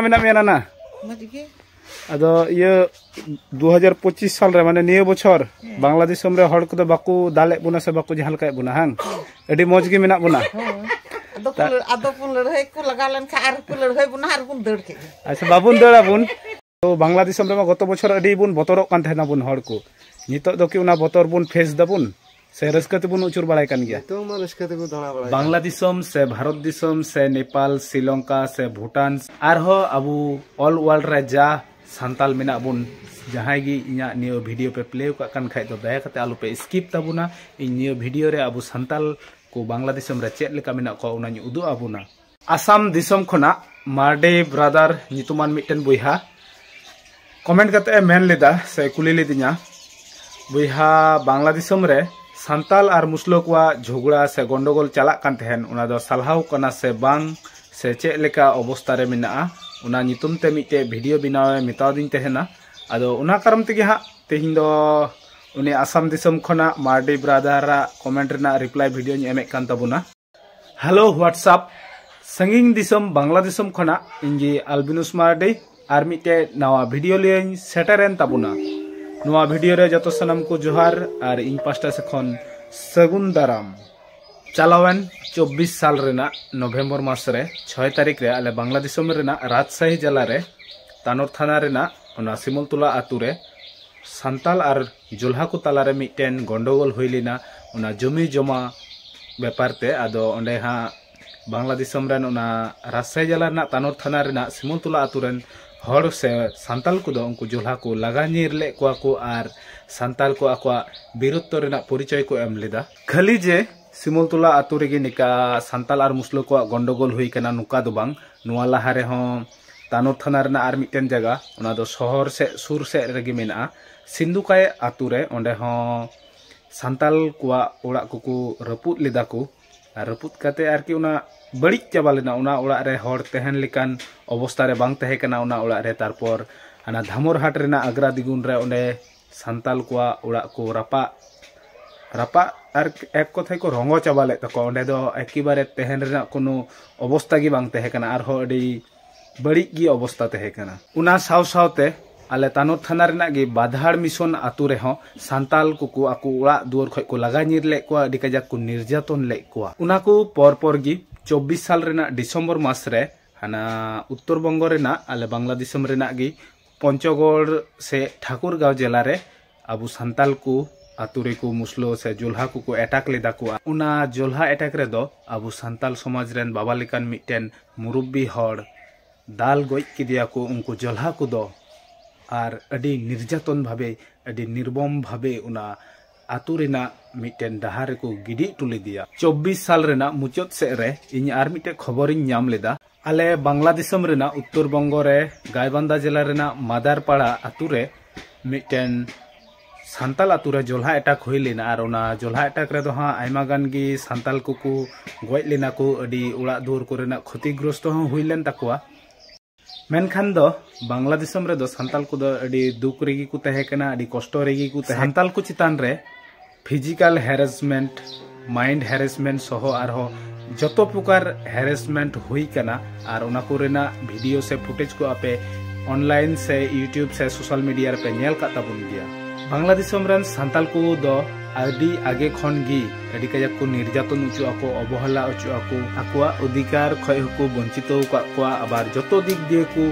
मेना मेना ना अदो ये 2025 साल रे माने निये बछर बांग्लादेश रे हड़ को बाकू दाले बुना से बाकू जहां लका बुना हां एडी मौज गे मेना बुना आदो पुन लड़ाई को लगा लन खा आर को लड़ाई बुना आर बुन दड़ के अच्छा बाबुन दड़ा बुन तो बांग्लादेश रे गत बछर एडी बुन बतरक कान थेना बुन हड़ को नितो दो कि उना बतर बुन फेस दबुन से रस्कते बुन उचुर बड़ाय कान गया तो मा रस्कते को दणा बड़ाय बांग्लादेश से भारत देशम से नेपाल श्रीलंका से भूटान आर हो अबु ऑल वर्ल्ड रे जा सांताल मेना बुन जहां गी इना नियो वीडियो पे प्ले का कान खाय तो दया कते आलु पे स्किप तबुना इन नियो वीडियो रे अबु सांताल को बांग्लादेश रे चेत लेका मेना को उना नि उदु अबुना आसाम दिसम खना मार्डे ब्रदर नितुमान मिटन बुइहा कमेंट कते मेन लेदा से कुली लेदिया बुइहा बांग्लादेश रे सांताल और मुस्लो को झगड़ा से गंडगोल चला कान तहन उना दो सलहाव कना से बांग से चेक लेका अवस्था रे मेना उना नितुम ते मिटे वीडियो बनावे मितादिन तहना आदो उना करम तेगे हा तेहिं दो उनी आसाम दिसम खना मार्डी ब्रदर कमेंट रेना रिप्लाई वीडियो नि एमे कान तबुना हेलो व्हाट्सएप संगिंग दिसम बांग्लादेशम खना इंगी अल्बिनुस मार्डी आर मिटे नवा वीडियो लेन सेटरेन तबुना नवा वीडियो रे जतो सनम को जोहार और इन पास्टा से खन सगुन दाराम चालावन 24 साल रेना नवंबर मास रे 6 तारीख रे आले बांग्लादेश रेना राजशाही जिला रे तानोर थाना रेना ओना सिमलतुला आतु रे सांताल और जुल्हा को ताला रे मिटेन गंडगोल होइलिना ओना जमी जमा व्यापार ते आदो ओंडे हा बांग्लादेश रेन ओना राजशाही जिला रेना तानोर थाना रेना सिमलतुला आतु रेन हर से सांताल को उनको जुल्हा को लगा नीर ले को आर सांताल को आकवा बीरत्व रेना परिचय को एम लेदा खाली जे सिमलतुला आतु रेगे निका सांताल और मुस्लो को गंडगोल हुई कना नुका दो बांग नुआ लहा रे हो तानोर थाना रेना आर मिटेन जगह उना दो शहर से सुर से रेगे मेना सिंधुकाय आतु रे ओंडे हो सांताल को ओड़ा को रपुत लेदा को रपुत काते आर कि उना बड़ी चाबा लेना उना ओड़ा रे हर तहन लेकान अवस्था रे बांग तहे कना उना ओड़ा रे तारपर आना धामोर हाट रेना आग्रा दिगुन रे ओंडे सांताल को ओड़ा को रापा रापा और एक कथा को रंगो चाबा ले तको ओंडे दो एकेबारे तहन रेना कोनो अवस्था गी बांग तहे कना आर हो अडी बड़ी गी अवस्था तहे कना उना साव सावते आले तानोर थाना रेना गे बाधाड़ मिशन आतु रे हो सांताल को आकु ओड़ा दुआर खय को लगा निर ले को अडी कजा को निर्यातन ले को उना को पर गी 24 साल रेना डिसेम्बर मास रे हाना उत्तर बंग रेना आले बांग्लादेश रेना गी पंचगढ़ से ठाकुरगांव जिला रे अबु सांताल को आतु रे को मुस्लो से जोल्हा को अटैक लेदा को उना जोल्हा अटैक रे दो अबु सांताल समाज रेन बाबा लेकान मिटेन मुरुब्बी हड़ दाल गoj किदिया को उनको जोल्हा को दो और अडी निर्यातन भावे अडी निर्बम भावे उना आतु रेना मिटेन डहार को गिडी तुले दिया 24 साल रेना मुचत से रे इन आर मिटे खबर इन नाम लेदा आले बांग्लादेश रेना उत्तर बंग रे गायबांधा जिला रेना मादारपाड़ा आतु रे मिटेन सांताल आतु रे जोल्हा अटैक हुई लेना और उना जोल्हा अटैक रे दो हां आयमा गान गी सांताल को गoj लेना को अडी उड़ा दुर को रेना क्षतिग्रस्त हो हुई लेन तकवा मेनखान दो बांग्लादेश रे दो सांताल को दो अडी दुख रेगी को तहे कना अडी कष्ट रेगी को सांताल को चितान रे फिजिकल हैरेसमेंट माइंड हैरेसमेंट सह और हो जतो प्रकार हैरेसमेंट हुई कना और उना को रेना वीडियो से फुटेज को आपे ऑनलाइन से यूट्यूब से सोशल मीडिया पे नेल का तबुन गया बांग्लादेश रेन सांताल को दो अडी आगे खन गी अडी कजा को निर्यातन उचु आको अवहेला उचु आको आकुआ अधिकार खय को वंचित का को आबार जतो दिक दिए को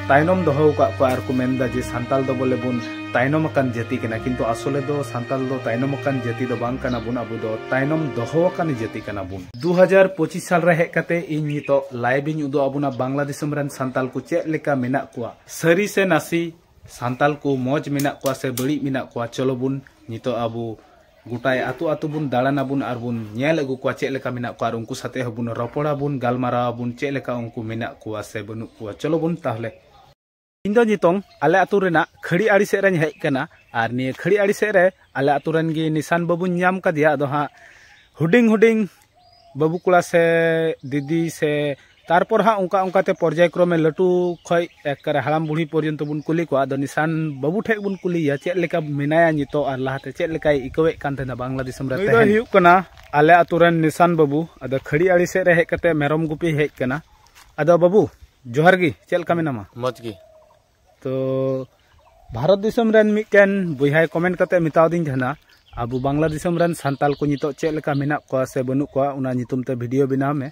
ताइनम दहो का को आर को मेनदा जे सांताल दो बोले बुन ताइनम कान जाति कना किंतु आसले दो सांताल दो ताइनम कान जाति दो बांग कना बुन अबु दो ताइनम दहो कान जाति कना बुन 2025 साल रे हे कते इन नितो लाइव इन उदो अबुना बांग्लादेश रेन सांताल को चे लेका मेना को सरी से नासी सांताल को मौज मेना को से बड़ी मेना को चलो बुन नितो अबु गोटाय आतु आतु बुन दाड़ाना बुन और बुन नेल अगु को चे लेका मेना को उनको साथे बुन रपड़ा बुन गालमारा बुन चे लेका उनको मेना को से बनु को चलो बुन ताहले इंदो नितोंग आले आतु रेना खड़ी आड़ी से रेन हेज कना और निये खड़ी आड़ी से रे आले आतु रेन गे निशान बाबू नाम कदिया दो हां हुडिंग हुडिंग बाबू कुला से दीदी से तारपर हाँ उनका उनकाते पर्यायक्रमे लटू खय एक हाड़ाम बुढ़ी पर्यंत बुन कुली को आदो निशान बाबू ठे बुन कुलिया चेक लेका मेनाया नितो और लाहाते चेक लेका इकवे कान तेना बांग्लादेश रे तहे हुयुक कना आले आतु रेन निशान बाबू आदो खड़ी आड़ी से रे हेज कते मेरम गुपी हेज कना आदो बाबू जोहार गी चल का मेनामा मज गी तो भारत दिसम रन मिटन बुहाय कमेंट करते मिताव दिन जहना अब बांग्ला दिसम रन सांताल को नितो चेक लेका मेना को से बनु को उना नितुम ते वीडियो बनाव में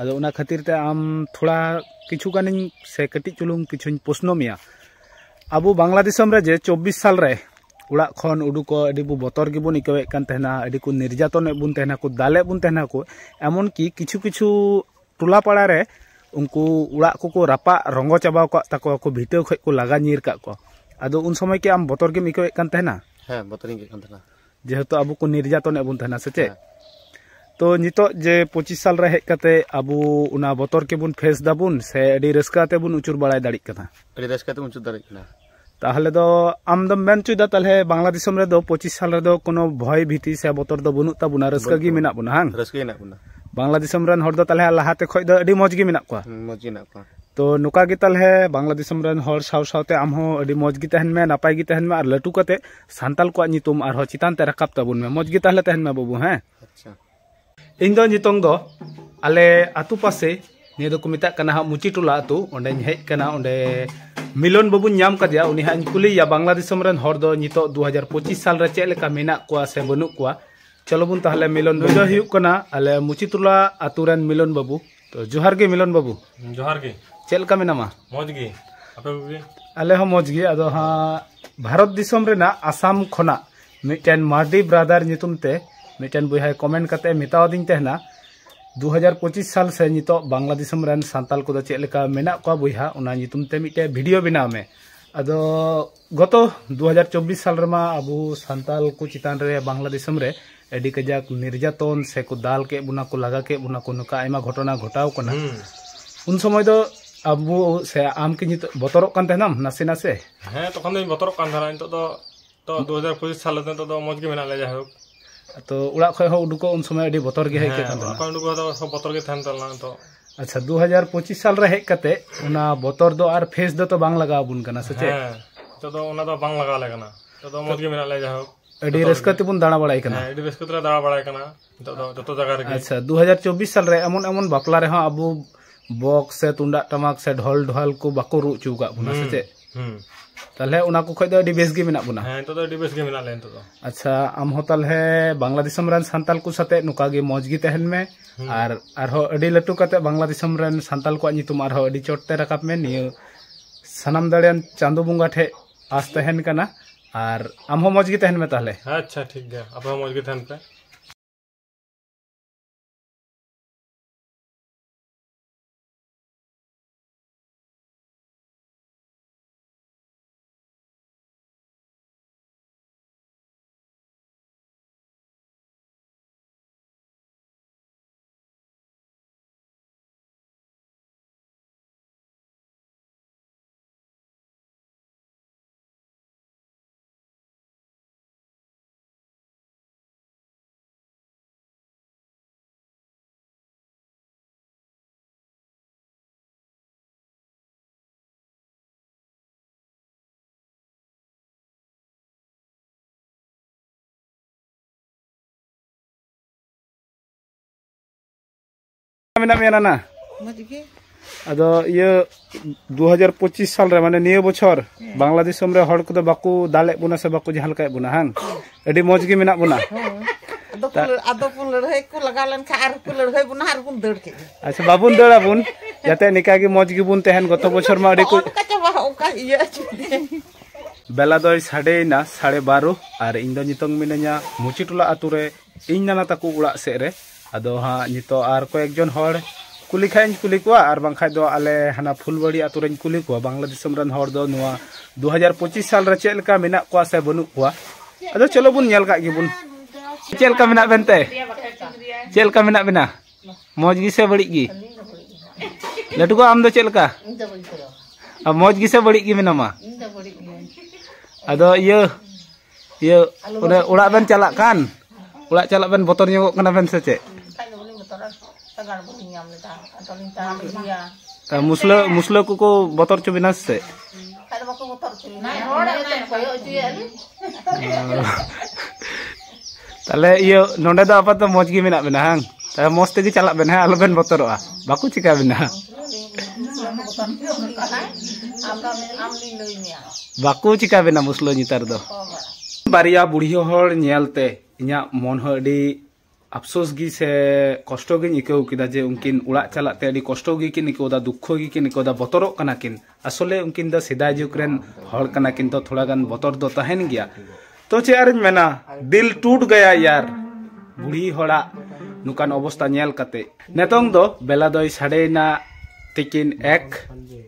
अदो उना खातिर ते आम थोड़ा किछु गानिन से कटी चुलुंग किछु प्रश्न मिया अब बांग्ला दिसम रे जे 24 साल रे उड़ा खन उडुको अडी बु बतर गे बुन इकवे कान तहना अडी को निर्यातन बुन तहना को दाले बुन तहना को एमन की किछु किछु टोला पाड़ा रे उनको उड़ा को रापा रंगो चाबा को ताको को भिटो खय को लागा नीर का को अदो उन समय के आम बतर गे इकवे कान तहना हां बतरिंग के कान तहना जेहेतु अब को निर्यातन बुन तहना से चे तो नितो जे 25 साल रे हेज कते अबु उना बतर के बुन फेस दाबुन से अडी रस्काते बुन उचुर बड़ाय दाड़ी कना अडी रस्काते उचुर दाड़ी कना ताहले दो आम दम मेन चुदा ताले बांग्ला दिसम रे दो 25 साल रे दो कोनो भय भीति से बतर दो बुनु ताबुना रस्का गी मेना बुना हां रस्का गी ना बुना बांग्ला दिसम रन हर दो ताले लाहाते खय दो अडी मौज गी मेना को मौज गी ना को तो नुका गी ताले बांग्ला दिसम रन हर साव सावते आम हो अडी मौज गी तहन में नापाय गी तहन में आर लटू कते सांताल को नितुम आर हो चितान ते रकाब ताबुन में मौज गी ताले तहन में बाबू हैं अच्छा इन दो नितोंग दो आले आतु पासे ने दो को मिता कना मुची टोला आतु ओंडे हेज कना ओंडे मिलन बाबू नाम कदिया उनी हां कुली या बांग्ला दिसम रन हर दो नितो 2025 साल रे चेक लेका मेना को से बनु को चलो बुन ताहले मिलन बजो हियु कना आले मुची टोला आतु रन मिलन बाबू तो जोहार गे मिलन बाबू जोहार गे चेक लेका मेनामा मौज गे आपे गे आले हो मौज गे अदो हां भारत दिसम रेना आसाम खोना मिटन मार्डी ब्रादर नितुम ते मिटन बुहाय कमेंट करते मिताव दिन तहना 2025 साल से नितो बांग्ला दिसम रन सांताल को चेक लेका मेना को बुहा उना नितुम ते मिटे वीडियो बनाव में अदो गतो 2024 साल रमा अबु सांताल को चितान रे बांग्ला दिसम रे एडी कजाक निर्यातन से को दाल के बुना को लगा के बुना को नुका आयमा घटना घटाव कना उन समय दो अबु से आम के नितो बतरक कान तहनाम नासे नासे हां तखन दो बतरक कान थाना नितो तो 2025 साल तो मौज गे मेना ले जा हो तो उड़ा खय हो उडुको उन समय अडी बतर गे हेके कान अकाउंट उडुको तो बतर गे थान तलना तो अच्छा 2025 साल रे हेक कते उना बतर दो आर फेस दो तो बांग लगा बुन कना सचे तो उना तो बांग लगा ले कना तो मौज गे मेना ले जा हो अडी रस्कते बुन दाणा बड़ाई कना अडी रस्कते दाणा बड़ाई कना तो जतो जगह रे अच्छा 2024 साल रे एमन एमन बापला रे हां अबु बॉक्स से तुंडा टमाक से ढोल ढोल को बाको रु चुका बुना सचे ताले उना को खय दो अडी बेस गे मेना बुना हां तो अडी बेस गे मेना लेन तो अच्छा आम हो ताले बांग्ला दिसम रन सांताल को साथे नुका गे मौज गी तहन में आर हो अडी लटू कते बांग्ला दिसम रन सांताल को नितुम आर हो अडी चोटते रकाब में नियो सनम दड़ियन चांदो बुंगा ठे आस तहन कना आर आम हो मौज गी तहन में ताले अच्छा ठीक गया आप मौज गे तहन पे मेना मेना ना अदो ये 2025 साल रे माने नियो बछर बांग्ला दिसम रे हड़ को बाकू दाले बुना से बाकू जहाल काय बुना हां एडी मौज गे मेना बुना आदो पुन लड़ाई को लगा लन खा आर को लड़ाई बुना आर बुन दड़ के अच्छा बाबुन दड़ा बुन जाते निका गे मौज गे बुन तहन गत बछर मा एडी को का इया बेला दो 12:30 और इन दो नितंग मिनया मुची टोला आतु रे इन नाना ताकू उड़ा से रे अदो हां नितो आर को एकजन हड़ कुली खाइन कुली को आर बांखाय दो आले हाना फुलबड़ी आतु रे कुली को बांग्ला दिसम रन हड़ दो नुआ 2025 साल रे चेल का मेना को से बनु को अदो चलो बुन नेल का गे बुन चेल का मेना बेनते चेल का मेना बिना मौज गी से बड़ी गी लटू को आम दो चेल का अब मौज गी से बड़ी गी मेना मा अदो ये उड़ा बेन चला कान उड़ा चला बेन बतर ᱧᱚᱜᱚᱜ कना बेन से चे मुसलो को बतर चो बिना से ताले ये नोंडे दो आपा तो मौज गी मेना बेना हां ता मस्त गी चला बेन हां आलो बेन बतरोआ बाकू चिका बेना बाको चिका बेना मुसलो नितार दो बारिया बुढ़ी हर नेलते इन्या मन हो अडी अफसोस गी से कष्ट गिन इकौ किदा जे उनकिन उड़ा चलाते अडी कष्ट गी किन इकौदा दुख गी किन इकौदा बतरो कना किन असले उनकिन द सिदाय जुग रेन हर कना किन तो थोड़ा गान बतर दो तहन गया तो चे आरिन मेना दिल टूट गया यार बुढ़ी हड़ा नुकान अवस्था नेल कते नेतोंग दो बेला दोय साडेना तिकिन एक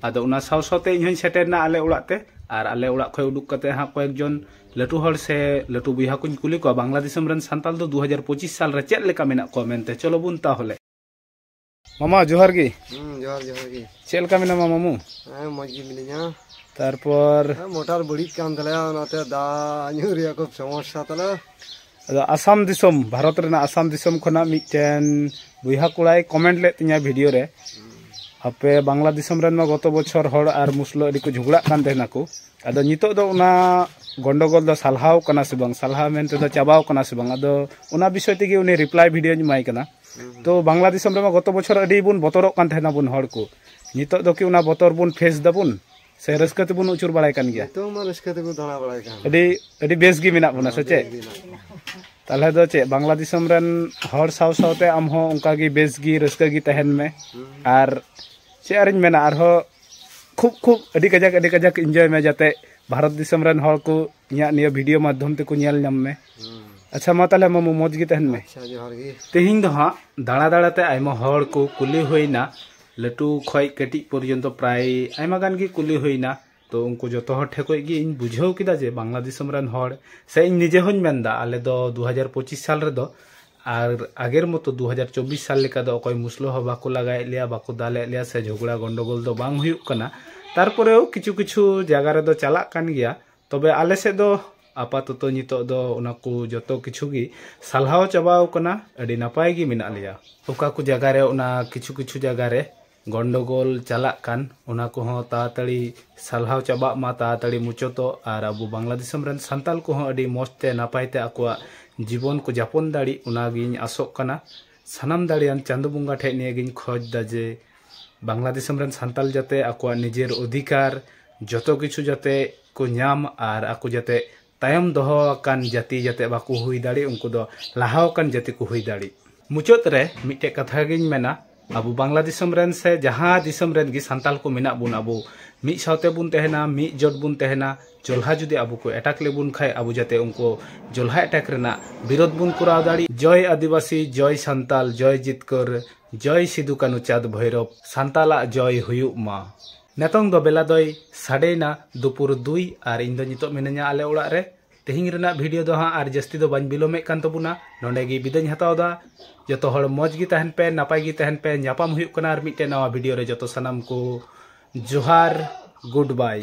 आदो उना साव सावते इहन सेटेरना आले उड़ाते और आले उड़ा खय उडुक कते हा कयेक जन लटू हर से लटू बुहा कुछ कुली को बांग्लादेश रन सान्ताल दो 2025 साल रे चेक लेका मेना को मेनते चलो बुन ताहले मामा जोहार गी जोहार गी चेक लेका मेना मामू मज गी मिलिया तारपर मोटर बड़ी कान तले नाते दा न्यूरिया को समस्या तले आसाम दिसम भारत रेना आसाम दिसम खना मिटेन बुहा कुड़ाई कमेंट ले तिया वीडियो रे आपे बांग्लादेश रन मा गत बछर हर और मुसलो अडी को झगड़ा कान देना को अदो नितो दो उना गंडगोल दो सालहाव कना से बंग सालहा मेनते दो चाबाव कना से बंग अदो उना विषय तेगे उनी रिप्लाई वीडियो नी कना तो बांग्लादेश रे मा गत बछर अडी बुन बतरो कान थेना बुन हर को नितो दो कि उना बतर बुन फेस दबुन से रस्कते बुन उचुर बड़ाय कान गया तो मा रस्कते को दाना बड़ाय कान अडी अडी बेस गी मेना बुना सचे ताले दो चे बांग्लादेश रन हर साव सावते आम हो उनका गी बेस गी रस्का गी तहन में आर चे आरिन मेना आर हो खूब खूब अडी कजाक एंजॉय में जाते भारत दिसम रन हर को इया निया वीडियो माध्यम ते को नेल नाम में अच्छा मा ताले मामू मौज गी तहन में अच्छा जोहार गी तेहिं दो हा दाड़ा दाड़ा ते आइमा हर को कुली होइना लटू खय कटी पर्यंत प्राय आइमा गान गी कुली होइना तो उनको जो हर ठेकोय गी इन बुझाव किदा जे बांग्लादेश रन हर से इन निजे होन मेनदा आले दो 2025 साल रे दो और आगेर मतो 2024 साल लेका दो अकय मुसलो हो बाको लगाय लिया बाको दाले लिया से झगड़ा गंडगोल दो बांग हुयुक कना तारपरेও किछु किछु जगह रे दो चलाक कान गया तबे आले से दो आपाततो नितो दो उना को जतो किछु गी सालहाव चाबाव कना अडी नापाय गी मेना लिया ओका को जगह रे उना किछु किछु जगह रे गंडगोल चलाक कान उना को हो तातड़ी सालहाव चाबा मा तातड़ी मुचतो और अबु बांग्लादेश रन सान्ताल को हो अडी मस्ते नापायते आकुआ जीवन को जापन दाड़ी उना गिन आसोक कना सानाम दाड़ियान चांदो बुंगा ठे निये गिन खोज दा जे बांग्लादेश रन सान्ताल जाते आकुआ निजेर अधिकार जतो किछु जाते को नाम और आकु जाते तायम दोहो कान जाति जाते बाकु हुई दाड़ी उनको दो लाहाव कान जाति को हुई दाड़ी मुचोत रे मिटे कथा गिन मेना अबु बांग्लादेश रन से जहां दिसम रन गी सान्ताल को मेना बुन अबु मिट सावते बुन तहना मिट जट बुन तहना जोल्हा जुदी अबु को अटैक ले बुन खाय अबु जाते उनको जोल्हा अटैक रेना विरोध बुन कराव दाड़ी जय आदिवासी जय सान्ताल जय जितकर जय सिदु कानु चाँद भैरव सान्ताला जय हुयुक मा नेतोंग दो बेला दोय साडेना दुपुर 2 और इन दो नितो मिनाया आले उड़ा रे तेहिं रेना वीडियो दो हां और जस्ती दो बाñ बिलोमे कान तबुना नोंडे गी बिदाय हतावदा जतो हर मौज गी तहन पे नापाय गी तहन पे न्यापाम हुयुक कना और मिटे नवा वीडियो रे जतो सनाम को जोहार गुड बाय।